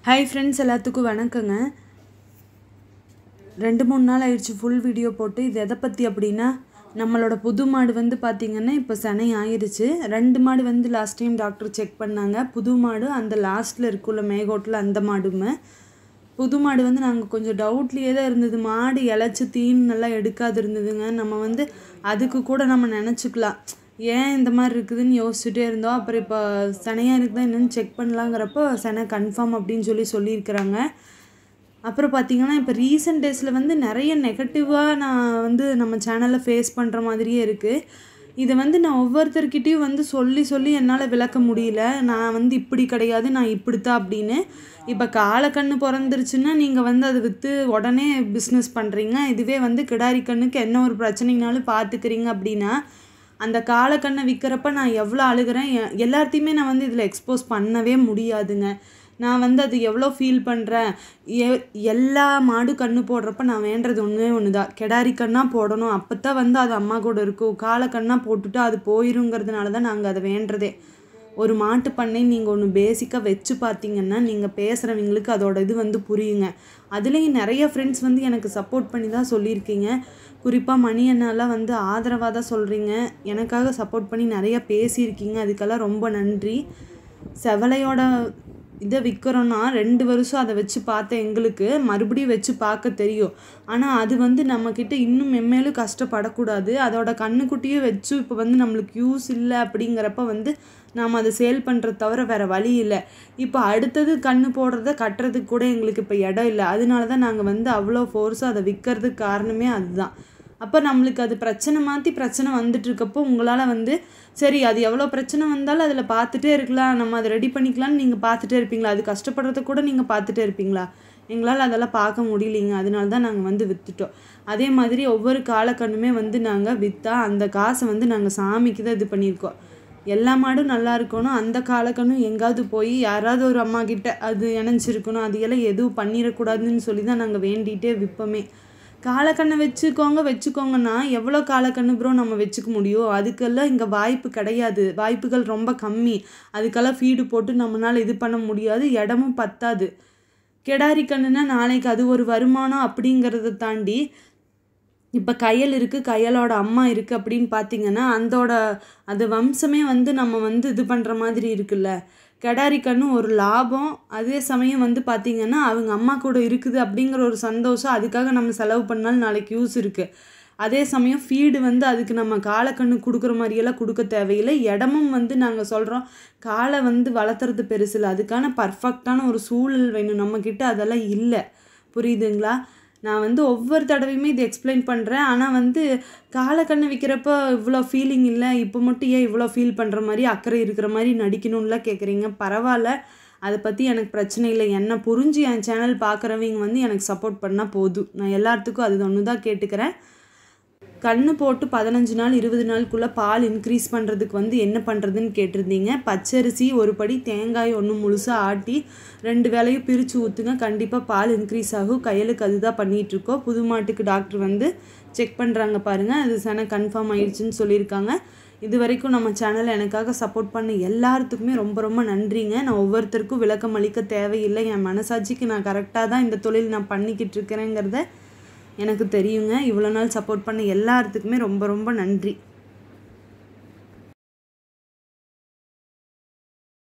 Hi friends, எல்லாத்துக்கும் வணக்கங்க. 2-3 நாள் ஆயிடுச்சு ஃபுல் வீடியோ போட்டு. இது எதை பற்றி அப்படின்னா, நம்மளோட புது மாடு வந்து பார்த்திங்கன்னா இப்போ சனை ஆயிடுச்சு. 2 மாடு வந்து லாஸ்ட் டைம் டாக்டர் செக் பண்ணாங்க. புது மாடு அந்த லாஸ்ட்டில் இருக்குள்ள மேகோட்டில் அந்த மாடுமே. புது மாடு வந்து நாங்கள் கொஞ்சம் டவுட்லேயே தான் இருந்தது. மாடு இழைச்சி தீன் நல்லா எடுக்காது இருந்ததுங்க. நம்ம வந்து அதுக்கு கூட நம்ம நினச்சிக்கலாம், ஏன் இந்த மாதிரி இருக்குதுன்னு யோசிச்சுட்டே இருந்தோம். அப்புறம் இப்போ சனையாக இருக்குதா என்னென்னு செக் பண்ணலாங்கிறப்போ சனை கன்ஃபார்ம் அப்படின்னு சொல்லியிருக்கிறாங்க. அப்புறம் பார்த்திங்கன்னா இப்போ ரீசெண்ட் டேஸில் வந்து நிறைய நெகட்டிவாக நான் வந்து நம்ம சேனலில் ஃபேஸ் பண்ணுற மாதிரியே இருக்குது. இதை வந்து நான் ஒவ்வொருத்தர்கிட்டையும் வந்து சொல்லி என்னால் விளக்க முடியல. நான் வந்து இப்படி கிடையாது, நான் இப்படித்தான் அப்படின்னு. இப்போ காளைக்கண்ணு பிறந்துருச்சுன்னா நீங்கள் வந்து அதை விற்று உடனே பிஸ்னஸ் பண்ணுறீங்க. இதுவே வந்து கிடாரி கண்ணுக்கு என்ன ஒரு பிரச்சனைனாலும் பார்த்துக்கிறீங்க அப்படின்னா, அந்த காளைக்கண்ணை விற்கிறப்ப நான் எவ்வளோ அழுகிறேன். எல்லாத்தையுமே நான் வந்து இதில் எக்ஸ்போஸ் பண்ணவே முடியாதுங்க. நான் வந்து அது எவ்வளோ ஃபீல் பண்ணுறேன். எல்லா மாடு கன்று போடுறப்ப நான் வேண்டுறது ஒன்று தான், கிடாரி கண்ணாக போடணும். அப்போ தான் வந்து அது அம்மா கூட இருக்கும். காளைக்கண்ணாக போட்டுட்டு அது போயிருங்கிறதுனால தான் நாங்கள் அதை வேண்டுறதே. ஒரு மாட்டு பண்ணை நீங்கள் ஒன்று பேசிக்காக வச்சு பார்த்தீங்கன்னா நீங்கள் பேசுகிறவங்களுக்கு அதோட இது வந்து புரியுங்க. அதுலேயும் நிறைய ஃப்ரெண்ட்ஸ் வந்து எனக்கு சப்போர்ட் பண்ணி தான் சொல்லியிருக்கீங்க. குறிப்பாக மணி அண்ணாலாம் வந்து ஆதரவாக தான் சொல்கிறீங்க. எனக்காக சப்போர்ட் பண்ணி நிறையா பேசியிருக்கீங்க. அதுக்கெல்லாம் ரொம்ப நன்றி. செவலையோட இதை விற்கிறோன்னா 2 வருஷம் அதை வச்சு பார்த்த எங்களுக்கு மறுபடியும் வச்சு பார்க்க தெரியும். ஆனால் அது வந்து நம்மக்கிட்ட இன்னும் மென்மேலும் கஷ்டப்படக்கூடாது. அதோட கண்ணுக்குட்டியே வச்சு இப்போ வந்து நம்மளுக்கு யூஸ் இல்லை அப்படிங்கிறப்ப வந்து நாம் அதை சேல் பண்ணுறத தவிர வேறு வழி இல்லை. இப்போ அடுத்தது கன்று போடுறத கட்டுறதுக்கு கூட எங்களுக்கு இப்போ இடம் இல்லை. அதனால தான் நாங்கள் வந்து அவ்வளோ ஃபோர்ஸாக அதை விற்கிறதுக்கு காரணமே அதுதான். அப்போ நம்மளுக்கு அது பிரச்சனை மாற்றி பிரச்சனை வந்துட்டுருக்கப்போ உங்களால் வந்து சரி அது எவ்வளோ பிரச்சனை வந்தாலும் அதில் பார்த்துட்டே இருக்கலாம், நம்ம அதை ரெடி பண்ணிக்கலான்னு நீங்கள் பார்த்துட்டே இருப்பீங்களா? அது கஷ்டப்படுறத கூட நீங்கள் பார்த்துட்டே இருப்பீங்களா? எங்களால் அதெல்லாம் பார்க்க முடியலைங்க. அதனால தான் நாங்கள் வந்து விற்றுட்டோம். அதே மாதிரி ஒவ்வொரு காளைக்கண்ணுமே வந்து நாங்கள் விற்றா அந்த காசை வந்து நாங்கள் சாமிக்கு தான் இது பண்ணியிருக்கோம். எல்லா மாடும் நல்லா இருக்கணும். அந்த காளைக்கண்ணும் எங்காவது போய் யாராவது ஒரு அம்மா கிட்ட அது இணைஞ்சிருக்கணும். அது எல்லாம் எதுவும் பண்ணிடக்கூடாதுன்னு சொல்லி தான் நாங்கள் வேண்டிகிட்டே விற்போமே. காளைக்கண்ணை வச்சுக்கோங்கன்னா எவ்வளோ காளைக்கண்ணு ப்ரோ நம்ம வச்சுக்க முடியும்? அதுக்கெல்லாம் இங்கே வாய்ப்பு கிடையாது. வாய்ப்புகள் ரொம்ப கம்மி. அதுக்கெல்லாம் ஃபீடு போட்டு நம்மளால் இது பண்ண முடியாது. இடமும் பத்தாது. கிடாரி கண்ணுன்னா நாளைக்கு அது ஒரு வருமானம் அப்படிங்கிறத தாண்டி இப்போ கயல் இருக்குது, கயலோட அம்மா இருக்குது அப்படின்னு பார்த்திங்கன்னா அது வம்சமே வந்து நம்ம வந்து இது பண்ணுற மாதிரி இருக்குல்ல. கிடாரி கண்ணு ஒரு லாபம். அதே சமயம் வந்து பார்த்திங்கன்னா அவங்க அம்மா கூட இருக்குது அப்படிங்கிற ஒரு சந்தோஷம். அதுக்காக நம்ம செலவு பண்ணாலும் நாளைக்கு யூஸ் இருக்குது. அதே சமயம் ஃபீடு வந்து அதுக்கு நம்ம காளைக்கண்ணு கொடுக்குற மாதிரியெல்லாம் கொடுக்க தேவையில்லை. இடமும் வந்து நாங்கள் சொல்கிறோம், காளை வந்து வளர்த்துறது பெருசு இல்லை, அதுக்கான பர்ஃபெக்டான ஒரு சூழல் வேணும். நம்மக்கிட்ட அதெல்லாம் இல்லை. புரியுதுங்களா? நான் வந்து ஒவ்வொரு தடவையுமே இது எக்ஸ்பிளைன் பண்ணுறேன். ஆனால் வந்து காளைக்கண்ணை விற்கிறப்ப இவ்வளோ ஃபீலிங் இல்லை, இப்போ மட்டும் ஏன் இவ்வளோ ஃபீல் பண்ணுற மாதிரி அக்கறை இருக்கிற மாதிரி நடிக்கணும்லாம் கேட்குறீங்க. பரவாயில்ல, அதை பற்றி எனக்கு பிரச்சனை இல்லை. என்னை புரிஞ்சு என் சேனல் பார்க்குறவங்க வந்து எனக்கு சப்போர்ட் பண்ணால் போதும். நான் எல்லாத்துக்கும் அது ஒன்று தான் கேட்டுக்கிறேன். கன்று போட்டு 15 நாள் 20 நாளுக்குள்ளே பால் இன்க்ரீஸ் பண்ணுறதுக்கு வந்து என்ன பண்ணுறதுன்னு கேட்டிருந்தீங்க. பச்சரிசி ஒரு படி, தேங்காய் 1 முழுசாக ஆட்டி 2 வேளையும் பிரித்து ஊற்றுங்க. கண்டிப்பாக பால் இன்க்ரீஸ் ஆகும். கையலுக்கு அதுதான் பண்ணிகிட்ருக்கோம். புது மாட்டுக்கு டாக்டர் வந்து செக் பண்ணுறாங்க பாருங்கள். அது சன கன்ஃபார்ம் ஆயிடுச்சுன்னு சொல்லியிருக்காங்க. இது வரைக்கும் நம்ம சேனலை எனக்காக சப்போர்ட் பண்ண எல்லாத்துக்குமே ரொம்ப ரொம்ப நன்றிங்க. நான் ஒவ்வொருத்தருக்கும் விளக்கம் அளிக்க தேவையில்லை. என் மனசாட்சிக்கு நான் கரெக்டாக தான் இந்த தொழில் நான் பண்ணிக்கிட்டு இருக்கிறேங்கிறத எனக்கு தெரியுங்க. இவ்வளோ நாள் சப்போர்ட் பண்ண எல்லாத்துக்குமே ரொம்ப ரொம்ப நன்றி.